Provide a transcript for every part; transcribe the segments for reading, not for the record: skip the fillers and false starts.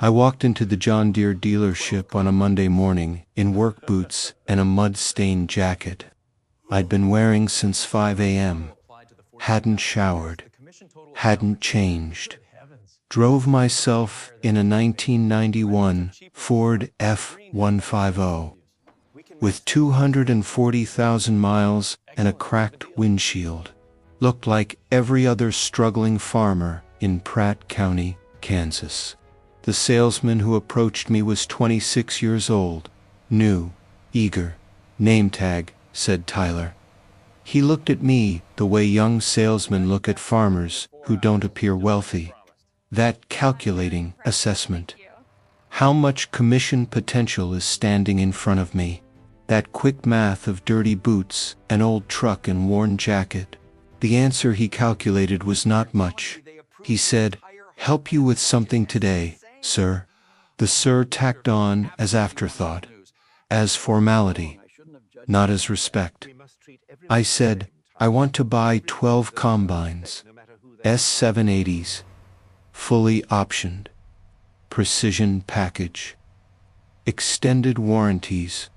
I walked into the John Deere dealership on a Monday morning in work boots and a mud-stained jacket I'd been wearing since 5 a.m., hadn't showered, hadn't changed. Drove myself in a 1991 Ford F-150 with 240,000 miles and a cracked windshield. Looked like every other struggling farmer in Pratt County, Kansas. The salesman who approached me was 26 years old, new, eager. "Name tag," said Tyler. He looked at me the way young salesmen look at farmers who don't appear wealthy. That calculating assessment. How much commission potential is standing in front of me? That quick math of dirty boots, an old truck and worn jacket. The answer he calculated was not much. He said, "Help you with something today, sir." The "sir" tacked on as afterthought, as formality, not as respect. I said, "I want to buy 12 combines, S780s, fully optioned, precision package, extended warranties.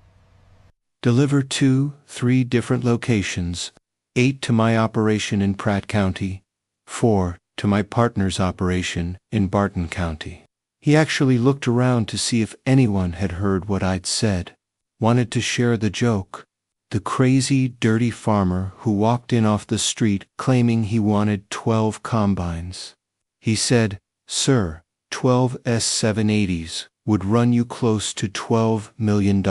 Deliver 2-3 different locations, 8 to my operation in Pratt County, 4 to my partner's operation in Barton County." He actually looked around to see if anyone had heard what I'd said. Wanted to share the joke. The crazy, dirty farmer who walked in off the street claiming he wanted 12 combines. He said, "Sir, 12 S780s would run you close to $12 million.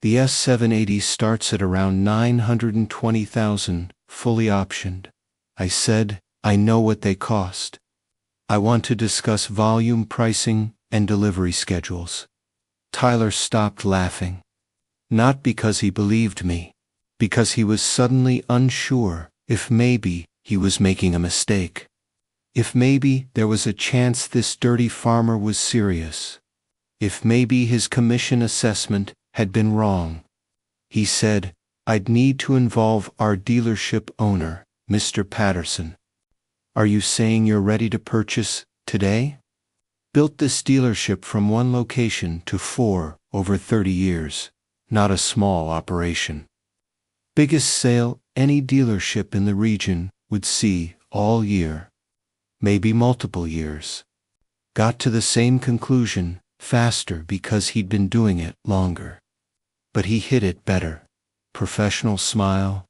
The S780 starts at around $920,000, fully optioned." I said, "I know what they cost. I want to discuss volume pricing and delivery schedules." Tyler stopped laughing. Not because he believed me, because he was suddenly unsure if maybe he was making a mistake. If maybe there was a chance this dirty farmer was serious. If maybe his commission assessment had been wrong. He said, "I'd need to involve our dealership owner, Mr. Patterson." "Are you saying you're ready to purchase today?" Built this dealership from 1 location to 4 over 30 years. Not a small operation. Biggest sale any dealership in the region would see all year. Maybe multiple years. Got to the same conclusion faster because he'd been doing it longer. But he hit it better. Professional smile,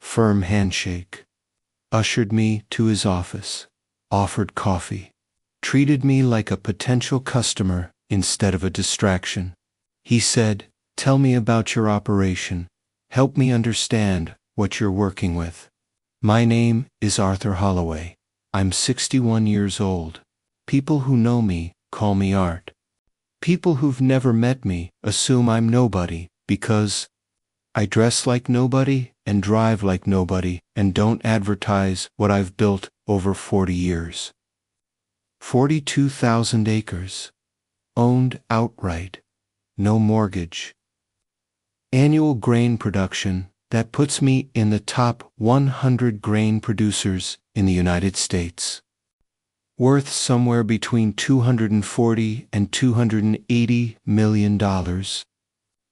firm handshake. Ushered me to his office. Offered coffee. Treated me like a potential customer instead of a distraction. He said, "Tell me about your operation. Help me understand what you're working with." "My name is Arthur Holloway. I'm 61 years old. People who know me call me Art. People who've never met me assume I'm nobody because I dress like nobody and drive like nobody and don't advertise what I've built over 40 years. 42,000 acres. Owned outright. No mortgage. Annual grain production that puts me in the top 100 grain producers in the United States. Worth somewhere between $240 and $280 million.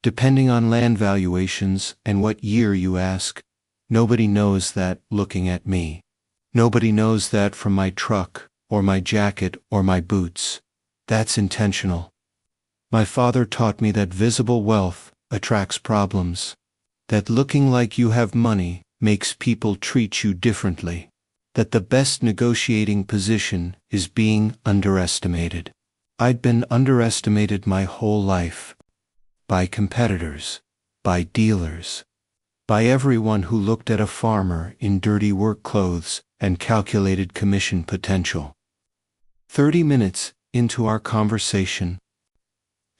Depending on land valuations and what year you ask. Nobody knows that looking at me. Nobody knows that from my truck, or my jacket, or my boots. That's intentional. My father taught me that visible wealth attracts problems. That looking like you have money makes people treat you differently. That the best negotiating position is being underestimated. I'd been underestimated my whole life. By competitors. By dealers. By everyone who looked at a farmer in dirty work clothes and calculated commission potential. 30 minutes into our conversation,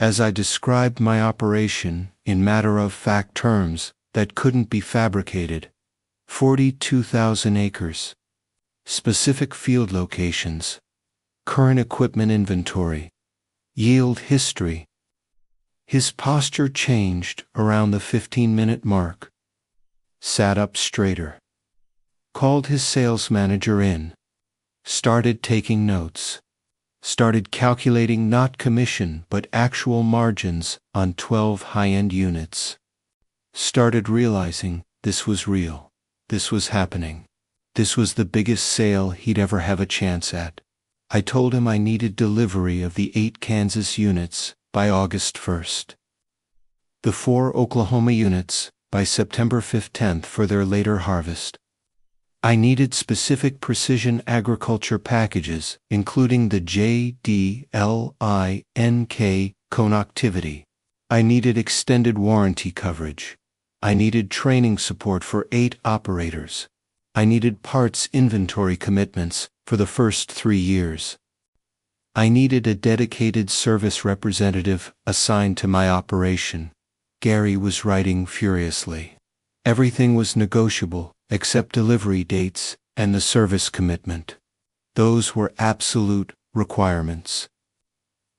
as I described my operation in matter-of-fact terms that couldn't be fabricated, 42,000 acres, specific field locations, current equipment inventory, yield history. His posture changed around the 15-minute mark. Sat up straighter. Called his sales manager in. Started taking notes. Started calculating not commission but actual margins on 12 high-end units. Started realizing this was real. This was happening. This was the biggest sale he'd ever have a chance at. I told him I needed delivery of the 8 Kansas units by August 1st. The 4 Oklahoma units by September 15th for their later harvest. I needed specific precision agriculture packages, including the JDLINK connectivity. I needed extended warranty coverage. I needed training support for 8 operators. I needed parts inventory commitments for the first 3 years. I needed a dedicated service representative assigned to my operation. Gary was writing furiously. Everything was negotiable except delivery dates and the service commitment. Those were absolute requirements.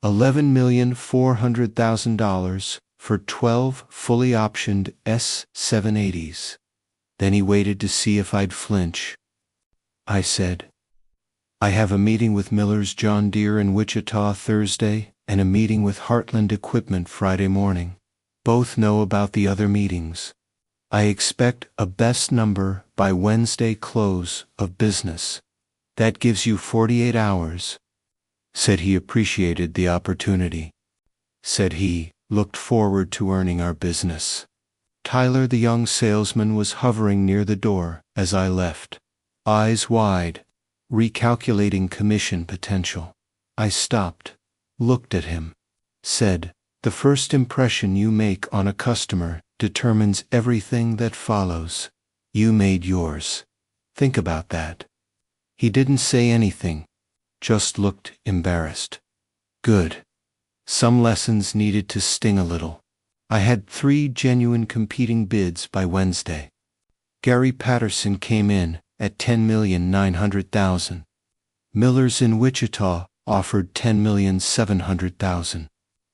$11,400,000 for 12 fully optioned S780s. Then he waited to see if I'd flinch. I said, I have a meeting with Miller's John Deere in Wichita Thursday and a meeting with Heartland Equipment Friday morning. Both know about the other meetings. I expect a best number by Wednesday close of business. That gives you 48 hours. Said he appreciated the opportunity. Said he looked forward to earning our business. Tyler, the young salesman, was hovering near the door as I left, eyes wide, recalculating commission potential. I stopped, looked at him, said, the first impression you make on a customer determines everything that follows. You made yours. Think about that. He didn't say anything, just looked embarrassed. Good. Some lessons needed to sting a little. I had 3 genuine competing bids by Wednesday. Gary Patterson came in at $10,900,000. Miller's in Wichita offered $10,700,000.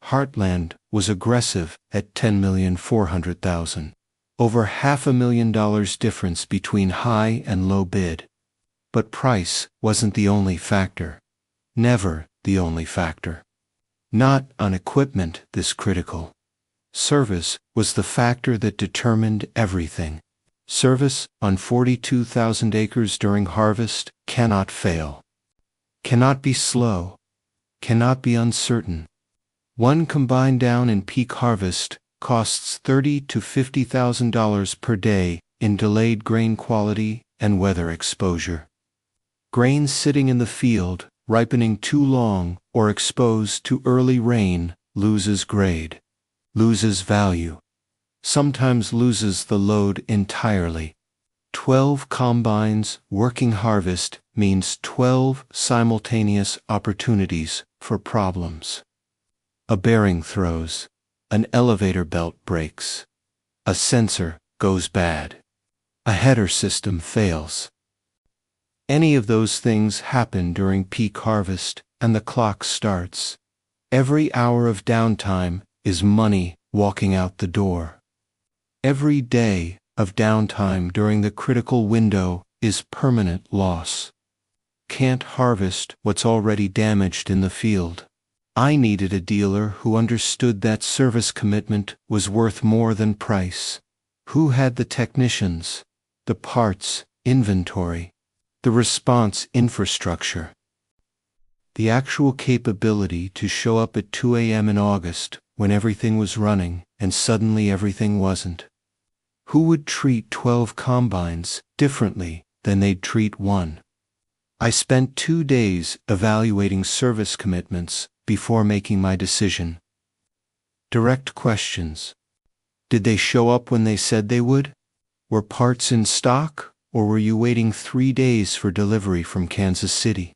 Heartland was aggressive at $10,400,000. Over $500,000 difference between high and low bid. But price wasn't the only factor. Never the only factor. Not on equipment this critical. Service was the factor that determined everything. Service on 42,000 acres during harvest cannot fail. Cannot be slow. Cannot be uncertain. One combine down in peak harvest costs $30,000 to $50,000 per day in delayed grain quality and weather exposure. Grain sitting in the field, ripening too long or exposed to early rain, loses grade, loses value, sometimes loses the load entirely. 12 combines working harvest means 12 simultaneous opportunities for problems. A bearing throws, an elevator belt breaks, a sensor goes bad, a header system fails. Any of those things happen during peak harvest and the clock starts. Every hour of downtime is money walking out the door. Every day of downtime during the critical window is permanent loss. Can't harvest what's already damaged in the field. I needed a dealer who understood that service commitment was worth more than price. Who had the technicians, the parts, inventory, the response infrastructure, the actual capability to show up at 2 a.m. in August when everything was running and suddenly everything wasn't. Who would treat 12 combines differently than they'd treat one? I spent 2 days evaluating service commitments before making my decision. Direct questions. Did they show up when they said they would? Were parts in stock, or were you waiting 3 days for delivery from Kansas City?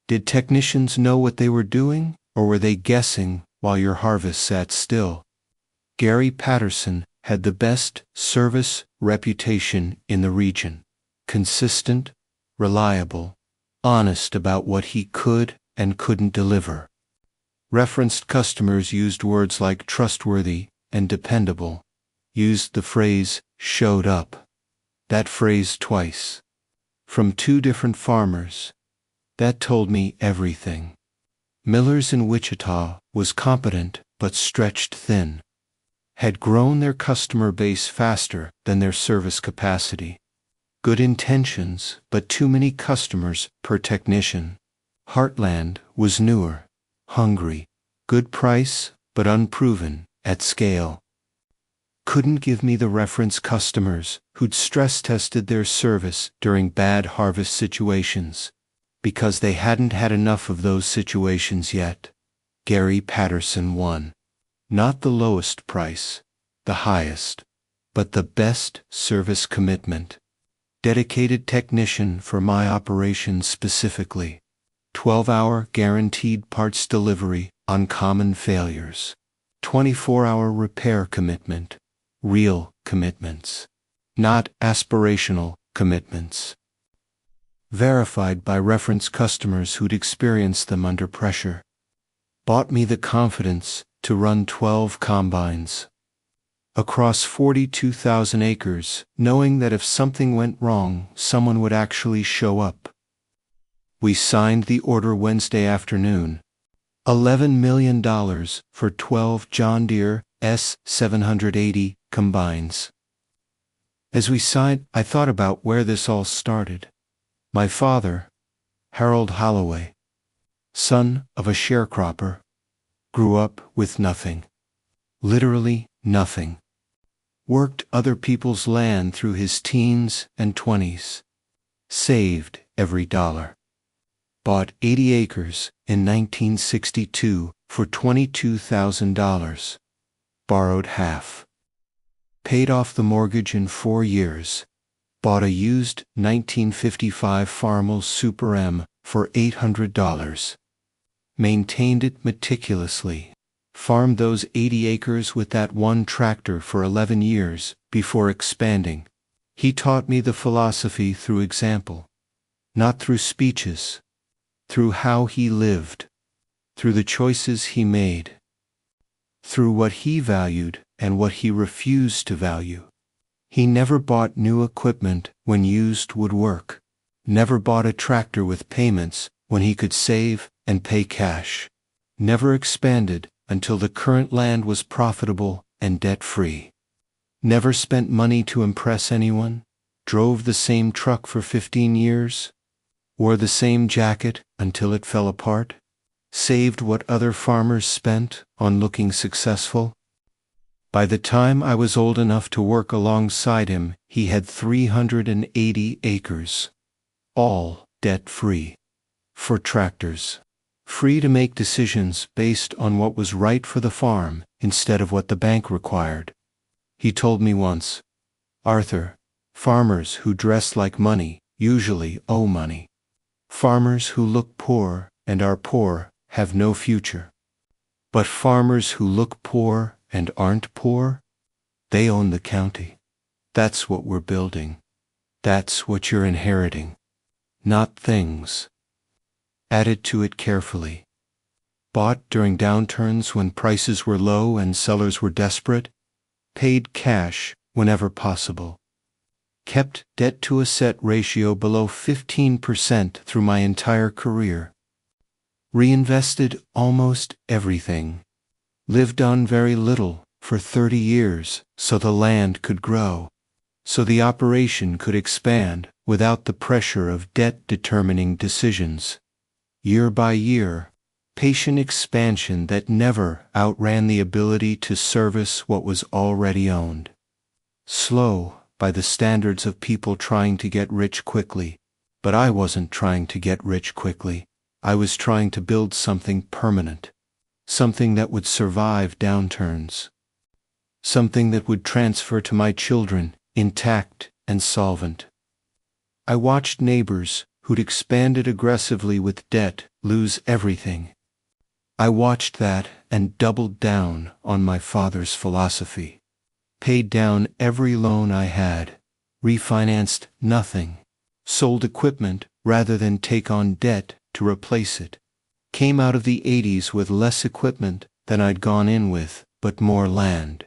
Did technicians know what they were doing, or were they guessing while your harvest sat still? Gary Patterson had the best service reputation in the region. Consistent, reliable, honest about what he could and couldn't deliver. Referenced customers used words like trustworthy and dependable. Used the phrase, showed up. That phrase twice. From 2 different farmers. That told me everything. Miller's in Wichita was competent but stretched thin. Had grown their customer base faster than their service capacity. Good intentions, but too many customers per technician. Heartland was newer, hungry, good price, but unproven, at scale. Couldn't give me the reference customers who'd stress-tested their service during bad harvest situations, because they hadn't had enough of those situations yet. Gary Patterson won. Not the lowest price, the highest, but the best service commitment. Dedicated technician for my operation specifically. 12-hour guaranteed parts delivery on common failures. 24-hour repair commitment. Real commitments. Not aspirational commitments. Verified by reference customers who'd experienced them under pressure. Bought me the confidence to run 12 combines. Across 42,000 acres, knowing that if something went wrong, someone would actually show up. We signed the order Wednesday afternoon. $11 million for 12 John Deere S780 combines. As we signed, I thought about where this all started. My father, Harold Holloway, son of a sharecropper, grew up with nothing. Literally nothing. Worked other people's land through his teens and 20s. Saved every dollar. Bought 80 acres in 1962 for $22,000. Borrowed half. Paid off the mortgage in 4 years. Bought a used 1955 Farmall Super M for $800. Maintained it meticulously. Farmed those 80 acres with that one tractor for 11 years before expanding. He taught me the philosophy through example, not through speeches, through how he lived, through the choices he made, through what he valued and what he refused to value. He never bought new equipment when used would work, never bought a tractor with payments when he could save and pay cash, never expanded until the current land was profitable and debt-free. Never spent money to impress anyone, drove the same truck for 15 years, wore the same jacket until it fell apart, saved what other farmers spent on looking successful. By the time I was old enough to work alongside him, he had 380 acres, all debt-free, for tractors. Free to make decisions based on what was right for the farm instead of what the bank required. He told me once, "Arthur, farmers who dress like money usually owe money. Farmers who look poor and are poor have no future. But farmers who look poor and aren't poor, they own the county. That's what we're building. That's what you're inheriting. Not things." Added to it carefully. Bought during downturns when prices were low and sellers were desperate. Paid cash whenever possible. Kept debt-to-asset ratio below 15% through my entire career. Reinvested almost everything. Lived on very little for 30 years so the land could grow, so the operation could expand without the pressure of debt-determining decisions. Year by year, patient expansion that never outran the ability to service what was already owned. Slow by the standards of people trying to get rich quickly, but I wasn't trying to get rich quickly. I was trying to build something permanent, something that would survive downturns, something that would transfer to my children intact and solvent. I watched neighbors who'd expanded aggressively with debt lose everything. I watched that and doubled down on my father's philosophy. Paid down every loan I had, refinanced nothing, sold equipment rather than take on debt to replace it. Came out of the 80s with less equipment than I'd gone in with, but more land.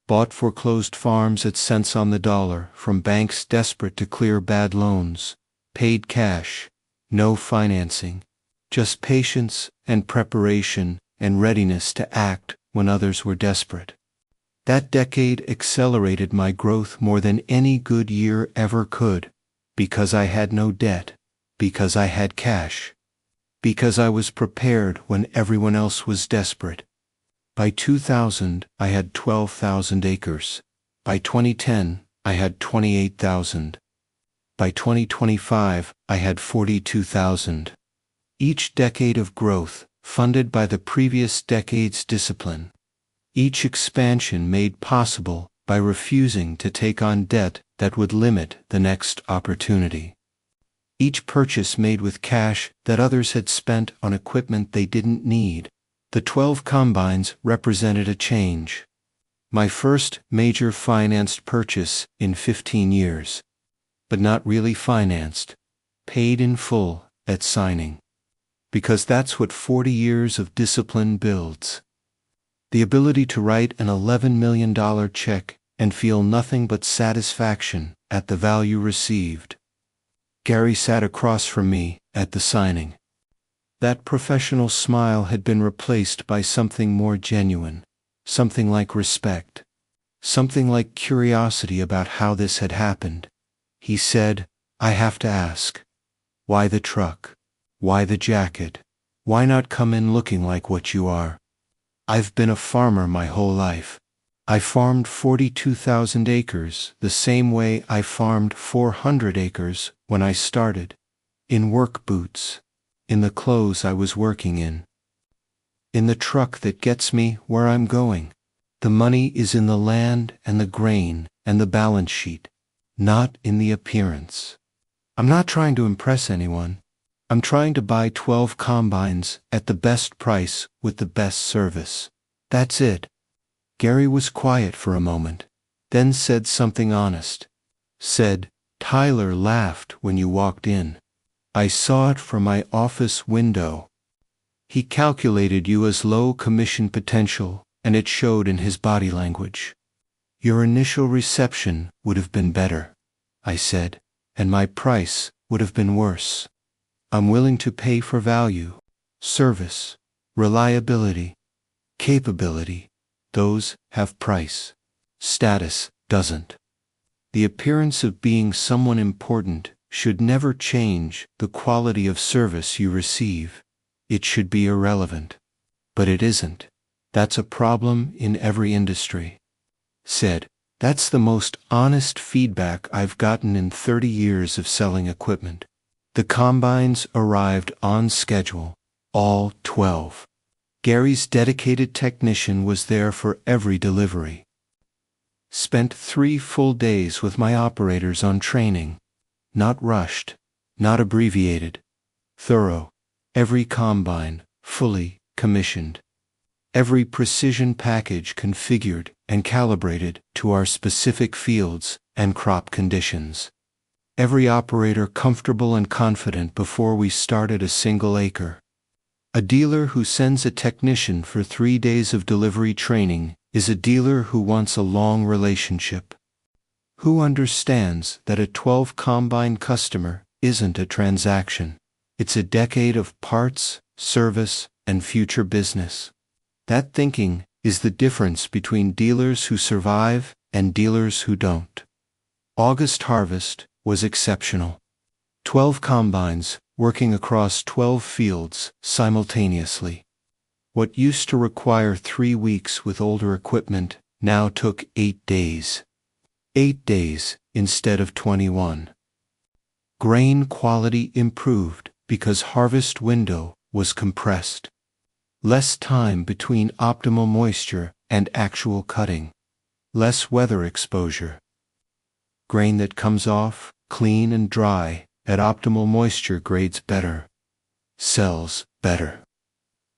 Bought foreclosed farms at cents on the dollar from banks desperate to clear bad loans. Paid cash, no financing. just patience and preparation and readiness to act when others were desperate. That decade accelerated my growth more than any good year ever could, because I had no debt, because I had cash, because I was prepared when everyone else was desperate. By 2000, I had 12,000 acres. By 2010, I had 28,000. By 2025, I had 42,000. Each decade of growth, funded by the previous decade's discipline. Each expansion made possible by refusing to take on debt that would limit the next opportunity. Each purchase made with cash that others had spent on equipment they didn't need. The 12 combines represented a change. My first major financed purchase in 15 years. But not really financed. Paid in full at signing. Because that's what 40 years of discipline builds. The ability to write an $11 million check and feel nothing but satisfaction at the value received. Gary sat across from me at the signing. That professional smile had been replaced by something more genuine, something like respect, something like curiosity about how this had happened. He said, "I have to ask. Why the truck? Why the jacket? Why not come in looking like what you are? I've been a farmer my whole life. I farmed 42,000 acres the same way I farmed 400 acres when I started. In work boots. In the clothes I was working in. In the truck that gets me where I'm going. The money is in the land and the grain and the balance sheet, not in the appearance. I'm not trying to impress anyone. I'm trying to buy 12 combines at the best price with the best service. That's it." Gary was quiet for a moment, then said something honest. Said, "Tyler laughed when you walked in. I saw it from my office window. He calculated you as low commission potential, and it showed in his body language. Your initial reception would have been better," I said, "and my price would have been worse. I'm willing to pay for value, service, reliability, capability. Those have price. Status doesn't. The appearance of being someone important should never change the quality of service you receive. It should be irrelevant. But it isn't. That's a problem in every industry." Said, "That's the most honest feedback I've gotten in 30 years of selling equipment." The combines arrived on schedule, all 12. Gary's dedicated technician was there for every delivery. Spent 3 full days with my operators on training. Not rushed, not abbreviated. Thorough. Every combine, fully commissioned. Every precision package configured and calibrated to our specific fields and crop conditions. Every operator comfortable and confident before we started a single acre. A dealer who sends a technician for 3 days of delivery training is a dealer who wants a long relationship. Who understands that a 12 combine customer isn't a transaction. It's a decade of parts, service, and future business. That thinking is the difference between dealers who survive and dealers who don't. August harvest was exceptional. 12 combines working across 12 fields simultaneously. What used to require 3 weeks with older equipment now took 8 days. 8 days instead of 21. Grain quality improved because harvest window was compressed. Less time between optimal moisture and actual cutting. Less weather exposure. Grain that comes off, clean and dry, at optimal moisture grades better. Sells better.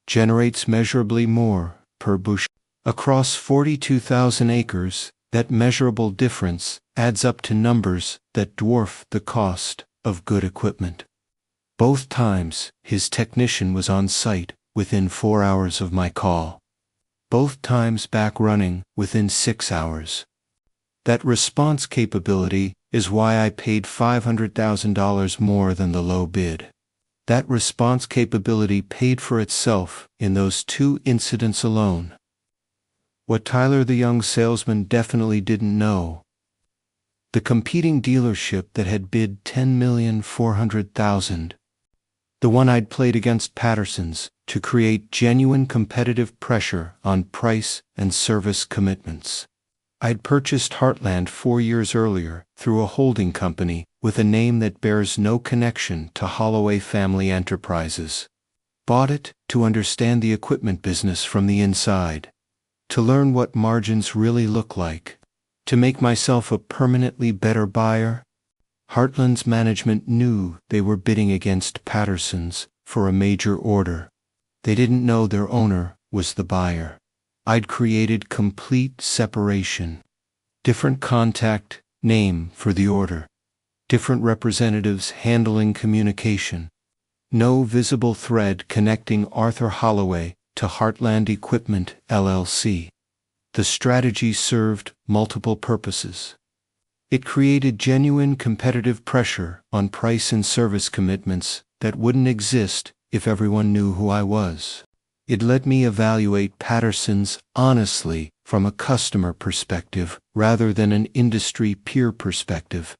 Generates measurably more per bushel. Across 42,000 acres, that measurable difference adds up to numbers that dwarf the cost of good equipment. Both times, his technician was on site within 4 hours of my call. Both times back running within 6 hours. That response capability is why I paid $500,000 more than the low bid. That response capability paid for itself in those 2 incidents alone. What Tyler the young salesman definitely didn't know: the competing dealership that had bid $10,400,000, the one I'd played against Patterson's to create genuine competitive pressure on price and service commitments. I'd purchased Heartland 4 years earlier through a holding company with a name that bears no connection to Holloway Family Enterprises. Bought it to understand the equipment business from the inside, to learn what margins really look like, to make myself a permanently better buyer. Heartland's management knew they were bidding against Patterson's for a major order. They didn't know their owner was the buyer. I'd created complete separation. Different contact name for the order. Different representatives handling communication. No visible thread connecting Arthur Holloway to Heartland Equipment, LLC. The strategy served multiple purposes. It created genuine competitive pressure on price and service commitments that wouldn't exist if everyone knew who I was. It let me evaluate Patterson's honestly from a customer perspective rather than an industry peer perspective.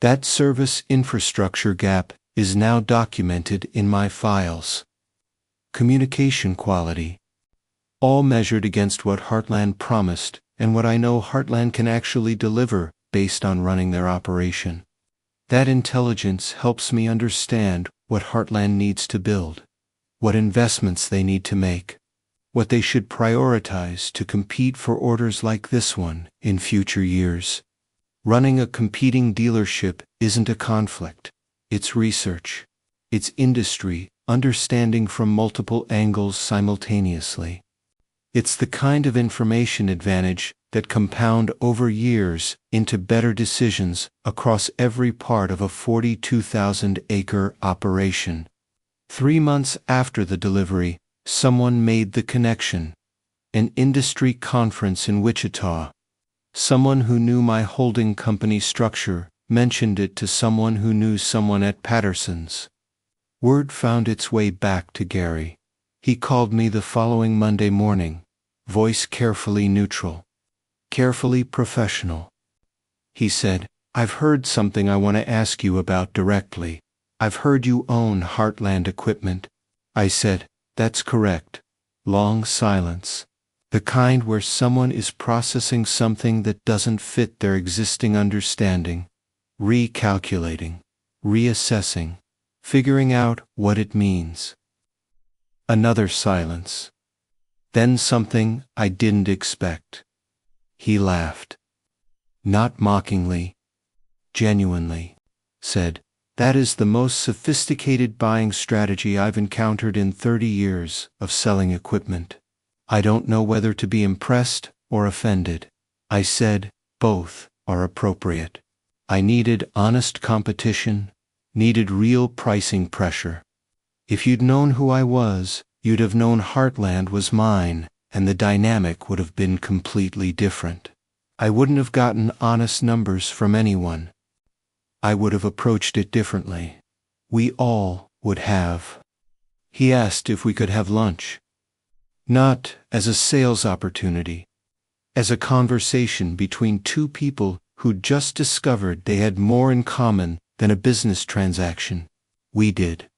That service infrastructure gap is now documented in my files. Communication quality, all measured against what Heartland promised and what I know Heartland can actually deliver based on running their operation. That intelligence helps me understand what Heartland needs to build, what investments they need to make, what they should prioritize to compete for orders like this one in future years. Running a competing dealership isn't a conflict. It's research. It's industry, understanding from multiple angles simultaneously. It's the kind of information advantage that compound over years into better decisions across every part of a 42,000-acre operation. 3 months after the delivery, someone made the connection. An industry conference in Wichita. Someone who knew my holding company structure mentioned it to someone who knew someone at Patterson's. Word found its way back to Gary. He called me the following Monday morning, voice carefully neutral, carefully professional. He said, "I've heard something I want to ask you about directly. I've heard you own Heartland Equipment." I said, "That's correct." Long silence. The kind where someone is processing something that doesn't fit their existing understanding, recalculating, reassessing, figuring out what it means. Another silence. Then something I didn't expect. He laughed. Not mockingly, genuinely. Said, "That is the most sophisticated buying strategy I've encountered in 30 years of selling equipment. I don't know whether to be impressed or offended." I said, "Both are appropriate." I needed honest competition, needed real pricing pressure. If you'd known who I was, you'd have known Heartland was mine, and the dynamic would have been completely different. I wouldn't have gotten honest numbers from anyone. I would have approached it differently. We all would have. He asked if we could have lunch. Not as a sales opportunity, as a conversation between two people who'd just discovered they had more in common than a business transaction. We did.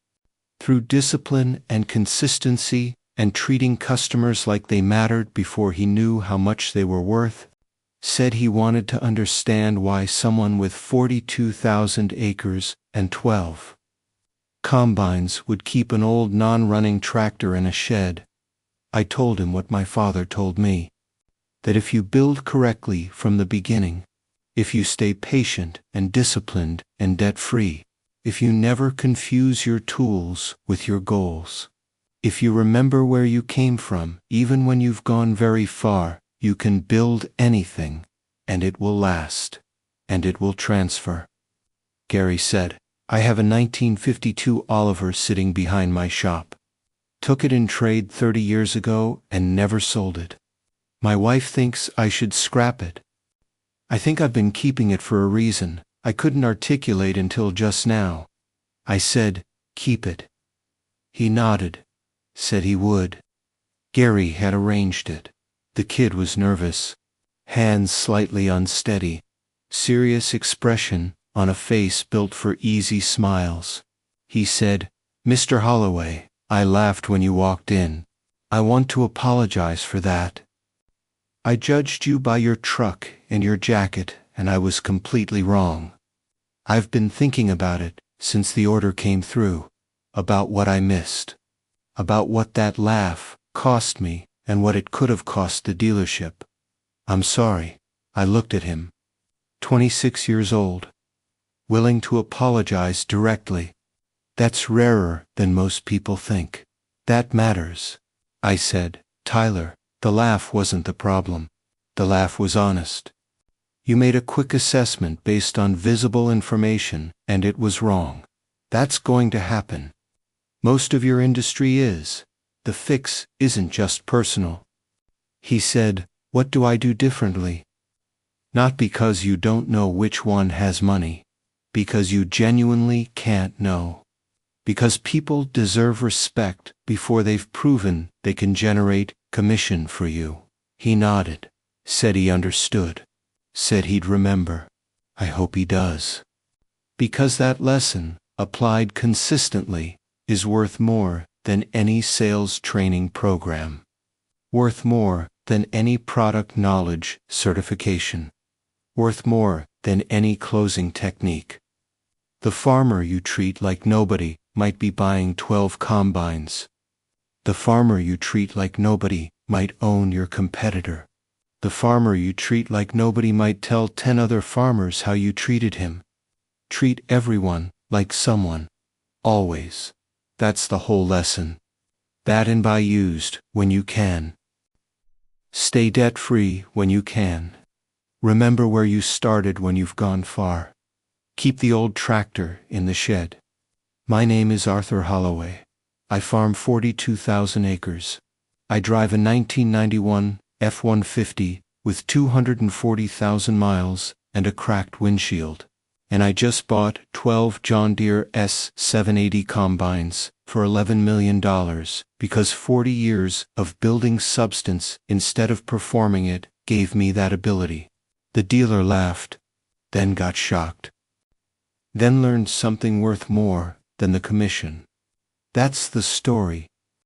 Through discipline and consistency and treating customers like they mattered before he knew how much they were worth, said he wanted to understand why someone with 42,000 acres and 12 combines would keep an old non-running tractor in a shed. I told him what my father told me, that if you build correctly from the beginning, if you stay patient and disciplined and debt-free, if you never confuse your tools with your goals, if you remember where you came from, even when you've gone very far, you can build anything, and it will last, and it will transfer. Gary said, "I have a 1952 Oliver sitting behind my shop. Took it in trade 30 years ago and never sold it. My wife thinks I should scrap it. I think I've been keeping it for a reason I couldn't articulate until just now." I said, "Keep it. He nodded, said he would. Gary had arranged it. The kid was nervous, hands slightly unsteady, serious expression on a face built for easy smiles. He said, "Mr. Holloway, I laughed when you walked in. I want to apologize for that. I judged you by your truck and your jacket, and I was completely wrong. I've been thinking about it since the order came through, about what I missed, about what that laugh cost me and what it could have cost the dealership. I'm sorry." I looked at him. 26 years old, willing to apologize directly. That's rarer than most people think. That matters. I said, "Tyler, the laugh wasn't the problem. The laugh was honest. You made a quick assessment based on visible information, and it was wrong. That's going to happen. Most of your industry is. The fix isn't just personal." He said, "What do I do differently?" "Not because you don't know which one has money. Because you genuinely can't know. Because people deserve respect before they've proven they can generate commission for you." He nodded, said he understood, said he'd remember. I hope he does. Because that lesson, applied consistently, is worth more than any sales training program. Worth more than any product knowledge certification. Worth more than any closing technique. The farmer you treat like nobody might be buying 12 combines. The farmer you treat like nobody might own your competitor. The farmer you treat like nobody might tell 10 other farmers how you treated him. Treat everyone like someone. Always. That's the whole lesson. That and buy used when you can. Stay debt-free when you can. Remember where you started when you've gone far. Keep the old tractor in the shed. My name is Arthur Holloway. I farm 42,000 acres. I drive a 1991 F-150 with 240,000 miles and a cracked windshield. And I just bought 12 John Deere S780 combines for $11 million because 40 years of building substance instead of performing it gave me that ability. The dealer laughed, then got shocked. Then learned something worth more than the commission. That's the story